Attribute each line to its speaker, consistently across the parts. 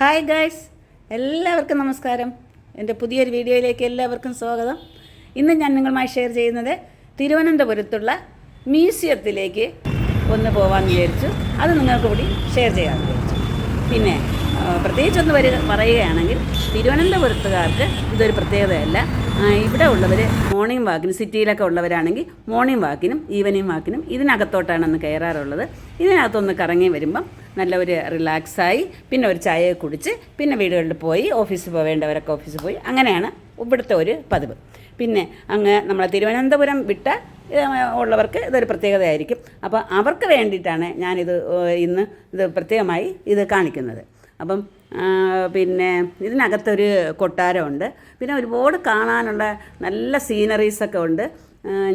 Speaker 1: Hi guys, എല്ലാവർക്കും നമസ്കാരം. എൻ്റെ പുതിയൊരു വീഡിയോയിലേക്ക് എല്ലാവർക്കും സ്വാഗതം. ഇന്ന് ഞാൻ നിങ്ങളുമായി ഷെയർ ചെയ്യുന്നത് തിരുവനന്തപുരത്തുള്ള മ്യൂസിയത്തിലേക്ക് ഒന്ന് പോകാമെന്ന് വിചാരിച്ചു. അത് നിങ്ങൾക്ക് കൂടി ഷെയർ ചെയ്യാമെന്ന് വിചാരിച്ചു. പിന്നെ പ്രത്യേകിച്ചൊന്ന് പറയുകയാണെങ്കിൽ തിരുവനന്തപുരത്തുകാർക്ക് ഇതൊരു പ്രത്യേകതയല്ല. ഇവിടെ ഉള്ളവർ മോർണിംഗ് വാക്കിന്, സിറ്റിയിലൊക്കെ ഉള്ളവരാണെങ്കിൽ മോർണിംഗ് വാക്കിനും ഈവനിങ് വാക്കിനും ഇതിനകത്തോട്ടാണ് ഒന്ന് കയറാറുള്ളത്. ഇതിനകത്തൊന്ന് കറങ്ങി വരുമ്പം നല്ല ഒരു റിലാക്സായി പിന്നെ ഒരു ചായ കുടിച്ച് പിന്നെ വീടുകളിൽ പോയി ഓഫീസിൽ പോവേണ്ടവരൊക്കെ ഓഫീസിൽ പോയി, അങ്ങനെയാണ് ഇവിടുത്തെ ഒരു പതിവ്. പിന്നെ അങ്ങ് നമ്മളെ തിരുവനന്തപുരം വിട്ട ഉള്ളവർക്ക് ഇതൊരു പ്രത്യേകതയായിരിക്കും. അപ്പോൾ അവർക്ക് വേണ്ടിയിട്ടാണ് ഞാനിത് ഇന്ന് പ്രത്യേകമായി ഇത് കാണിക്കുന്നത്. അപ്പം പിന്നെ ഇതിനകത്തൊരു കൊട്ടാരമുണ്ട്. പിന്നെ ഒരുപാട് കാണാനുള്ള നല്ല സീനറീസൊക്കെ ഉണ്ട്.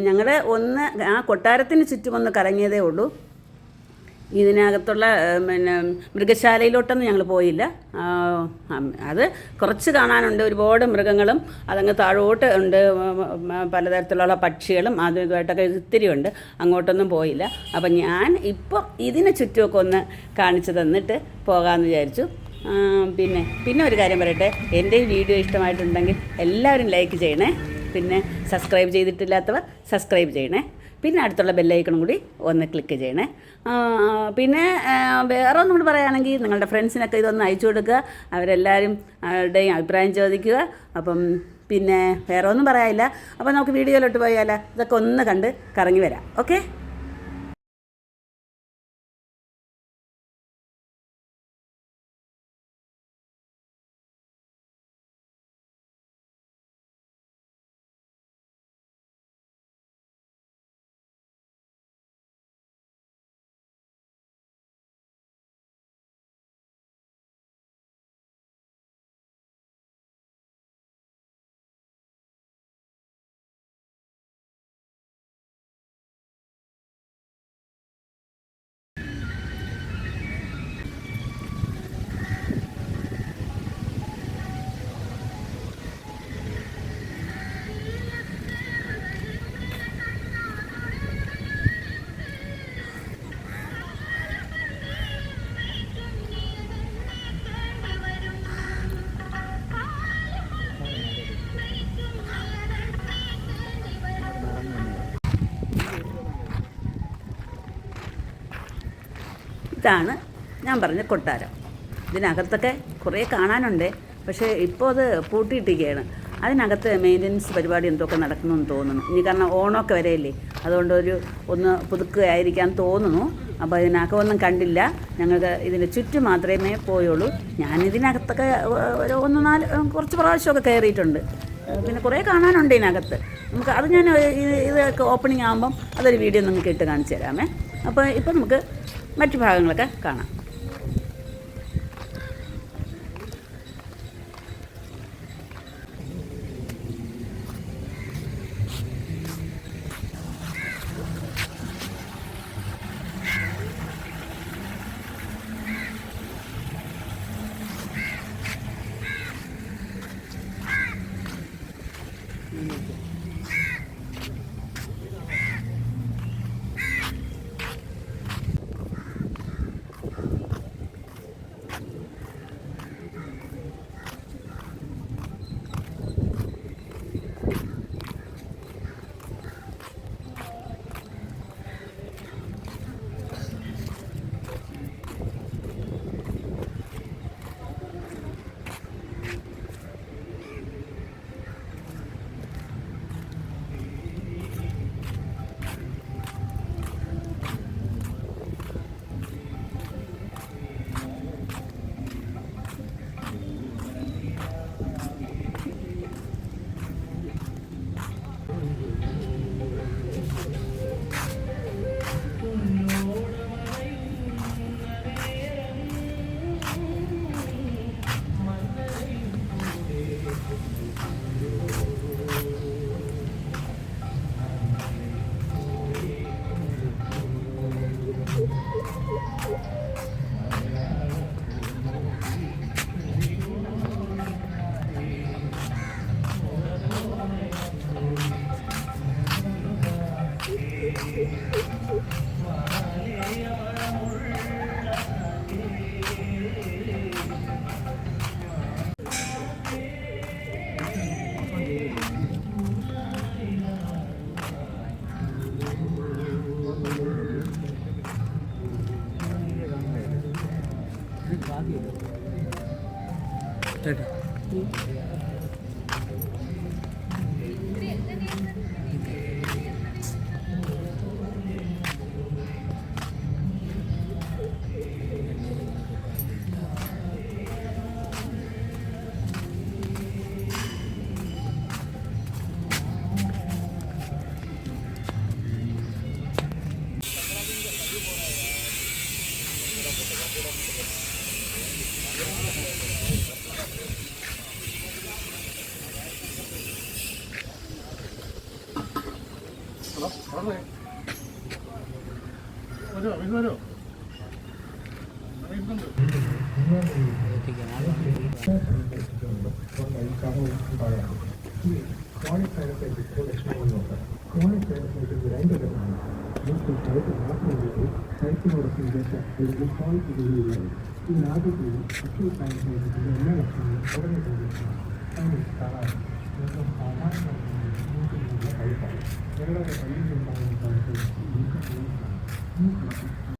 Speaker 1: ഞങ്ങൾ ആ കൊട്ടാരത്തിന് ചുറ്റുമൊന്ന് കറങ്ങിയതേ ഉള്ളൂ. ഇതിനകത്തുള്ള പിന്നെ മൃഗശാലയിലോട്ടൊന്നും ഞങ്ങൾ പോയില്ല. അത് കുറച്ച് കാണാനുണ്ട്. ഒരുപാട് മൃഗങ്ങളും അതങ്ങ് താഴോട്ട് ഉണ്ട്, പലതരത്തിലുള്ള പക്ഷികളും അതുമായിട്ടൊക്കെ ഇത്തിരി ഉണ്ട്. അങ്ങോട്ടൊന്നും പോയില്ല. അപ്പം ഞാൻ ഇപ്പോൾ ഇതിന് ചുറ്റുമൊക്കെ ഒന്ന് കാണിച്ചു തന്നിട്ട് പോകാമെന്ന് വിചാരിച്ചു. പിന്നെ ഒരു കാര്യം പറയട്ടെ, എൻ്റെ ഈ വീഡിയോ ഇഷ്ടമായിട്ടുണ്ടെങ്കിൽ എല്ലാവരും ലൈക്ക് ചെയ്യണേ. പിന്നെ സബ്സ്ക്രൈബ് ചെയ്തിട്ടില്ലാത്തവർ സബ്സ്ക്രൈബ് ചെയ്യണേ. പിന്നെ അടുത്തുള്ള ബെല്ലൈക്കണും കൂടി ഒന്ന് ക്ലിക്ക് ചെയ്യണേ. പിന്നെ വേറെ ഒന്നും കൂടി പറയുകയാണെങ്കിൽ നിങ്ങളുടെ ഫ്രണ്ട്സിനൊക്കെ ഇതൊന്ന് അയച്ചു കൊടുക്കുക. അവരെല്ലാവരും അവരുടെയും അഭിപ്രായം ചോദിക്കുക. അപ്പം പിന്നെ വേറെ ഒന്നും പറയാനില്ല. അപ്പോൾ നമുക്ക് വീഡിയോയിലോട്ട് പോയാലോ? ഇതൊക്കെ ഒന്ന് കണ്ട് കറങ്ങി വരാം. ഓക്കെ. ഇതാണ് ഞാൻ പറഞ്ഞ കൊട്ടാരം. ഇതിനകത്തൊക്കെ കുറേ കാണാനുണ്ട്. പക്ഷേ ഇപ്പോൾ അത് പൂട്ടിയിട്ടിരിക്കുകയാണ്. അതിനകത്ത് മെയിൻ്റനൻസ് പരിപാടി എന്തൊക്കെ നടക്കണമെന്ന് തോന്നുന്നു. ഇനി കാരണം ഓണമൊക്കെ വരെയല്ലേ, അതുകൊണ്ട് ഒന്ന് പുതുക്കുകയായിരിക്കാൻ തോന്നുന്നു. അപ്പോൾ ഇതിനകമൊന്നും കണ്ടില്ല. ഞങ്ങൾക്ക് ഇതിൻ്റെ ചുറ്റും മാത്രമേ പോയുള്ളൂ. ഞാനിതിനകത്തൊക്കെ ഒരു കുറച്ച് പ്രാവശ്യമൊക്കെ കയറിയിട്ടുണ്ട്. പിന്നെ കുറേ കാണാനുണ്ട് ഇതിനകത്ത്. അത് ഞാൻ ഇതൊക്കെ ഓപ്പണിംഗ് ആകുമ്പം അതൊരു വീഡിയോ നിങ്ങൾക്ക് ഇട്ട് കാണിച്ചു തരാമേ. അപ്പോൾ ഇപ്പം നമുക്ക് മറ്റു ഭാഗങ്ങളൊക്കെ കാണാം.
Speaker 2: ഈ